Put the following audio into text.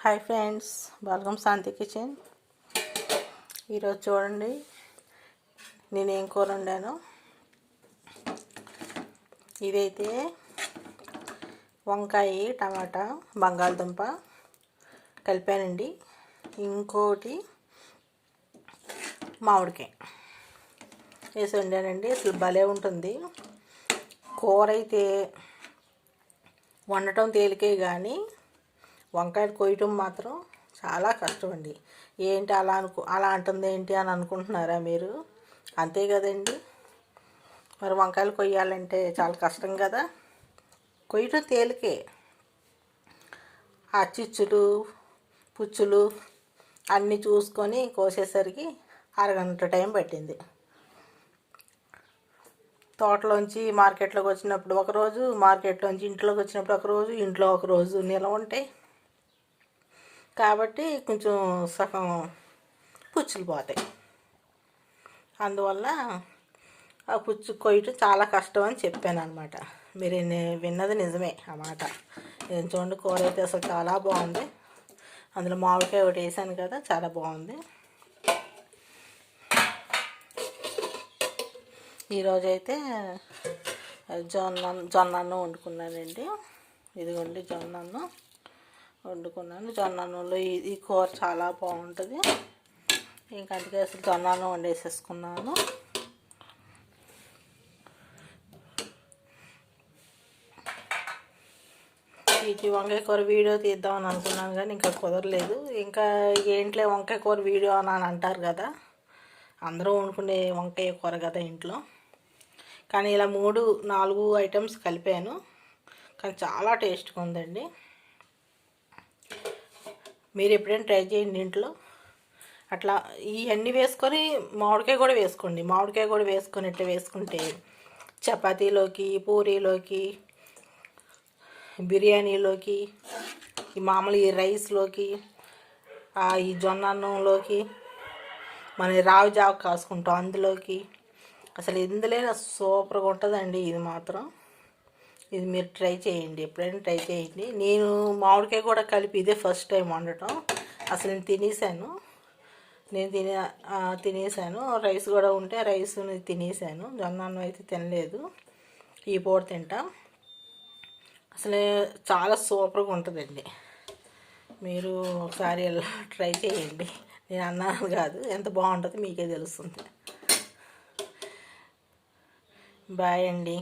Hi friends, welcome శాంతి kitchen. ఈరోజు చూడండి నేనేం కూర వండాను. ఇదైతే వంకాయ, టమాటా, బంగాళదుంప కలిపానండి. ఇంకోటి మామిడికాయ వేసి వండానండి. అసలు భలే ఉంటుంది కూర. అయితే వండటం తేలికే కానీ వంకాయలు కొయ్యటం మాత్రం చాలా కష్టం అండి. ఏంటి అలా అంటుంది ఏంటి అని అనుకుంటున్నారా మీరు? అంతే కదండి. మరి వంకాయలు కొయ్యాలంటే చాలా కష్టం కదా. కొయ్యటం తేలికే, ఆ చిచ్చులు పుచ్చులు అన్నీ చూసుకొని కోసేసరికి అరగంట టైం పట్టింది. తోటలోంచి మార్కెట్లోకి వచ్చినప్పుడు ఒకరోజు, మార్కెట్లోంచి ఇంట్లోకి వచ్చినప్పుడు ఒకరోజు, ఇంట్లో ఒకరోజు నిలవ ఉంటాయి కాబట్టి కొంచెం సగం పుచ్చులు పోతాయి. అందువల్ల ఆ పుచ్చు కొయ్యటం చాలా కష్టం అని చెప్పాను అనమాట. మీరు విన్నది నిజమే అన్నమాట. నేను చూడండి, కూర అయితే అసలు చాలా బాగుంది. అందులో మామిడికాయ ఒకటి వేసాను కదా, చాలా బాగుంది. ఈరోజైతే జొన్న అన్నం వండుకున్నానండి. ఇదిగోండి జొన్న అన్నం వండుకున్నాను. జొన్న అన్నంలో ఈ కూర చాలా బాగుంటుంది. ఇంకా అందుకే అసలు జొన్న అన్నం వండేసేసుకున్నాను. ఈ వంకాయ కూర వీడియో తీద్దామని అనుకున్నాను కానీ ఇంకా కుదరలేదు. ఇంకా ఏంట్లో వంకాయ కూర వీడియో అని అంటారు కదా, అందరూ వండుకునే వంకాయ కూర కదా ఇంట్లో. కానీ ఇలా 3-4 ఐటమ్స్ కలిపాను, కానీ చాలా టేస్ట్గా ఉందండి. మీరు ఎప్పుడైనా ట్రై చేయండి ఇంట్లో. అట్లా ఇవన్నీ వేసుకొని మామిడికాయ కూడా వేసుకోండి. మామిడికాయ కూడా వేసుకొని ఇట్లా వేసుకుంటే చపాతీలోకి, పూరీలోకి, బిర్యానీలోకి, ఈ మామూలు ఈ రైస్లోకి, ఈ జొన్న అన్నంలోకి, మన రావి జావ కాసుకుంటాం అందులోకి, అసలు ఎందులోనే సూపర్గా ఉంటుందండి. ఇది మాత్రం ఇది మీరు ట్రై చేయండి, ఎప్పుడైనా ట్రై చేయండి. నేను మామిడికాయ కూడా కలిపి ఇదే ఫస్ట్ టైం వండటం. అసలు నేను తినేసాను. రైస్ కూడా ఉంటే రైస్ తినేసాను. జొన్న అన్నం అయితే తినలేదు. ఈ పూట తింటా. అసలు చాలా సూపర్గా ఉంటుందండి. మీరు ఒకసారి ట్రై చేయండి. నేను అన్నాను కాదు, ఎంత బాగుంటుందో మీకే తెలుస్తుంది. బాయ్ అండి.